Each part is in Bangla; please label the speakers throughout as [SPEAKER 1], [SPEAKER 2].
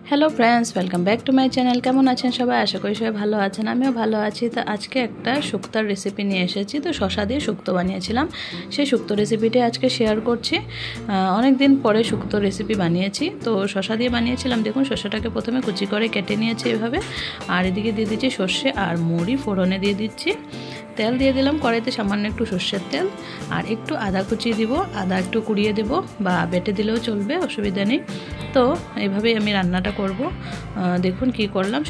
[SPEAKER 1] Hello friends, welcome back to my channel. কেমন আছেন সবাই? আশা করি সবাই ভালো আছেন, আমিও ভালো আছি। তো আজকে একটা শুক্তোর রেসিপি নিয়ে এসেছি। তো শসা দিয়ে শুক্তো বানিয়েছিলাম, সেই শুক্তো রেসিপিটি আজকে শেয়ার করছি। অনেক দিন পরে শুক্তো রেসিপি বানিয়েছি। তো শসা দিয়ে বানিয়েছিলাম। দেখুন, শসাটাকে প্রথমে কুচি করে কেটে নিয়েছি এভাবে, আর এদিকে দিয়ে দিচ্ছি সর্ষে আর মুড়ি ফোড়নে দিয়ে দিচ্ছি। তেল দিয়ে দিলাম কড়াইতে, সামান্য একটু সর্ষের তেল, আর একটু আদা কুচিয়ে দিব। আদা একটু কুড়িয়ে দেব বা বেটে দিলেও চলবে, অসুবিধা নেই। তো এইভাবেই আমি রান্নাটা করব। দেখুন কি করলাম,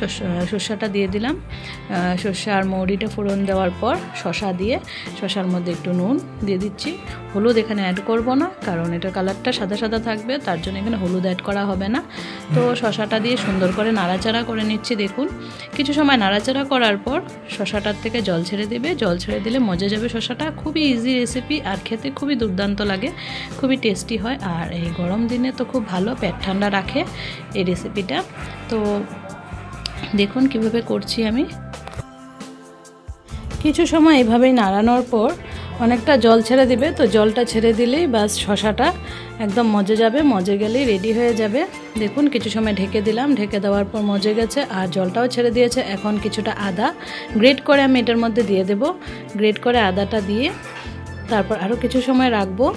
[SPEAKER 1] শসাটা দিয়ে দিলাম। সর্ষে আর মৌরিটা ফোড়ন দেওয়ার পর শসা দিয়ে, শসার মধ্যে একটু নুন দিয়ে দিচ্ছি। হলুদ এখানে অ্যাড করব না, কারণ এটার কালারটা সাদা সাদা থাকবে, তার জন্য এখানে হলুদ অ্যাড করা হবে না। তো শসাটা দিয়ে সুন্দর করে নাড়াচাড়া করে নিচ্ছি। দেখুন, কিছু সময় নাড়াচাড়া করার পর শসাটার থেকে জল ছেড়ে দেবে। জল ছেড়ে দিলে মজে যাবে শসাটা। খুবই ইজি রেসিপি, আর খেতে খুবই দুর্দান্ত লাগে, খুবই টেস্টি হয়। আর এই গরম দিনে তো খুব ভালো, পেট ঠান্ডা রাখে এই রেসিপিটা। তো দেখুন কিভাবে করছি আমি। কিছু সময় এভাবেই নাড়ানোর পর অনেকটা জল ছেড়ে দিবে। তো জলটা ছেড়ে দিলেই বাস শসাটা একদম মজে যাবে, মজে গেলেই রেডি হয়ে যাবে। দেখুন, কিছু সময় ঢেকে দিলাম, ঢেকে দেওয়ার পর মজে গেছে আর জলটাও ছেড়ে দিয়েছে। এখন কিছুটা আদা গ্রেট করে আমি এটার মধ্যে দিয়ে দেব। গ্রেট করে আদাটা দিয়ে তারপর আরও কিছু সময় রাখবো।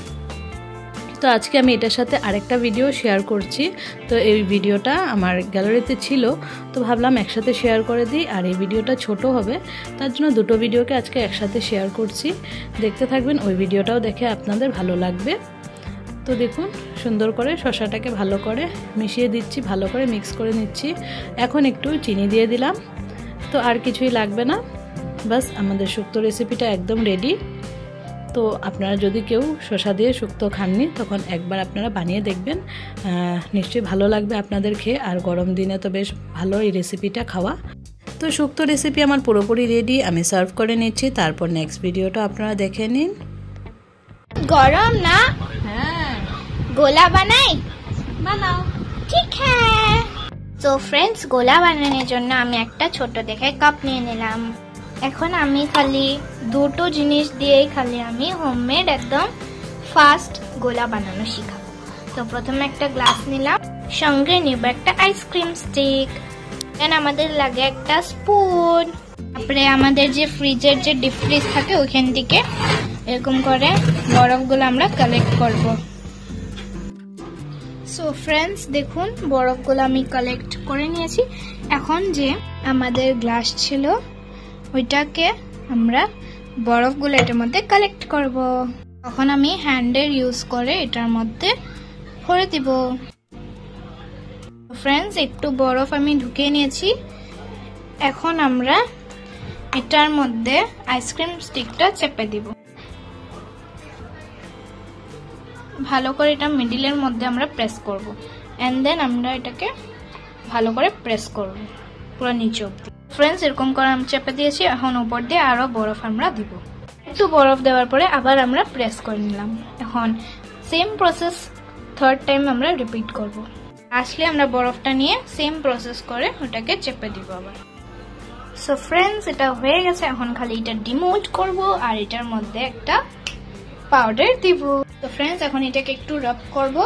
[SPEAKER 1] তো আজকে আমি এটার সাথে আরেকটা ভিডিও শেয়ার করছি। তো এই ভিডিওটা আমার গ্যালারিতে ছিল, তো ভাবলাম একসাথে শেয়ার করে দিই। আর এই ভিডিওটা ছোট হবে, তার জন্য দুটো ভিডিওকে আজকে একসাথে শেয়ার করছি। দেখতে থাকবেন, ওই ভিডিওটাও দেখে আপনাদের ভালো লাগবে। তো দেখুন, সুন্দর করে শসাটাকে ভালো করে মিশিয়ে দিচ্ছি, ভালো করে মিক্স করে নিচ্ছি। এখন একটু চিনি দিয়ে দিলাম। তো আর কিছুই লাগবে না, বাস আমাদের শুক্তো রেসিপিটা একদম রেডি। তো আপনারা যদি কেউ শসা দিয়ে শুক্তো খাননি, তখন একবার আপনারা বানিয়ে দেখবেন, নিশ্চয়ই ভালো লাগবে আপনাদের খেয়ে। আর গরম দিনে তো বেশ ভালো এই রেসিপিটা খাওয়া। তো শুক্তো রেসিপি আমার পুরোপুরি রেডি, আমি সার্ভ করে নিচ্ছি। তারপর নেক্সট ভিডিওটা আপনারা দেখে নিন।
[SPEAKER 2] গরম না?
[SPEAKER 1] হ্যাঁ,
[SPEAKER 2] গোলা বানাই?
[SPEAKER 1] বানাও।
[SPEAKER 2] ঠিক হ্যাঁ। তো ফ্রেন্ডস, গোলা বানানোর জন্য আমি একটা ছোট দেখে কাপ নিয়ে নিলাম। এখন আমি খালি দুটো জিনিস দিয়েই আমি হোমমেড একদম ফাস্ট গোলা বানানো শিখাবো। তো প্রথমে একটা গ্লাস নিলাম, সঙ্গে নিব একটা আইসক্রিম স্টিক, দেন আমাদের লাগে একটা স্পুন। তারপরে আমাদের যে ফ্রিজের যে ডিপ ফ্রিজ থাকে, ওইখান থেকে এরকম করে বরফগুলো আমরা কালেক্ট করব। সো ফ্রেন্ডস, দেখুন বরফগুলো আমি কালেক্ট করে নিয়েছি। এখন যে আমাদের গ্লাস ছিল, ওইটাকে আমরা বরফগুলো এটার মধ্যে কালেক্ট করব। তখন আমি হ্যান্ডের ইউজ করে এটার মধ্যে ভরে দিব। ফ্রেন্ডস, একটু বরফ আমি ঢুকিয়ে নিয়েছি। এখন আমরা এটার মধ্যে আইসক্রিম স্টিকটা চেপে দিব। ভালো করে এটা মিডিলের মধ্যে আমরা প্রেস করব, এন্ড দেন আমরা এটাকে ভালো করে প্রেস করব পুরো নিচে অবধি। ফ্রেন্ডস, এরকম করে আমি চেপে দিয়েছি। এখন উপর দিয়ে আরো বরফ আমরা দিব। একটু বরফ দেওয়ার পরে আবার আমরা প্রেস করে নিলাম। এখন সেম প্রসেস থার্ড টাইম আমরা রিপিট করব। আসলে আমরা বরফটা নিয়ে সেম প্রসেস করে ওটাকে চেপে দিব আবার। সো ফ্রেন্ডস, এটা হয়ে গেছে। এখন খালি এটা ডিমোল্ড করব আর এটার মধ্যে একটা পাউডার দিব। তো ফ্রেন্ডস, এখন এটাকে একটু রাব করব।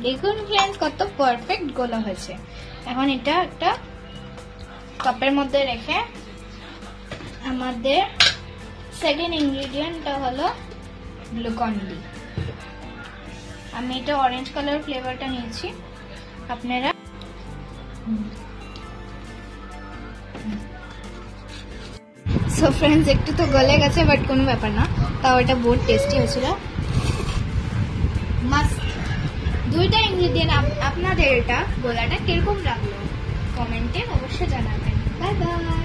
[SPEAKER 2] দেখুন ফ্রেন্ডস, কত পারফেক্ট গোলা হয়েছে। এখন এটা একটা কাপের মধ্যে রেখে আমাদের সেকেন্ড ইনগ্রেডিয়েন্টটা হলো গ্লুকন-ডি। আমি এটা অরেঞ্জ কালার ফ্লেভারটা নিয়েছি। আপনারা সো ফ্রেন্ডস, একটু তো গলে গেছে, বাট কোনো ব্যাপার না, তাও এটা বহুত টেস্টি হয়েছিল, মাস্ট। দুইটা ইনগ্রেডিয়েন্ট আপনাদের এটা গোলাটা কিরকম লাগলো কমেন্টে অবশ্যই জানাবেন। Bye bye.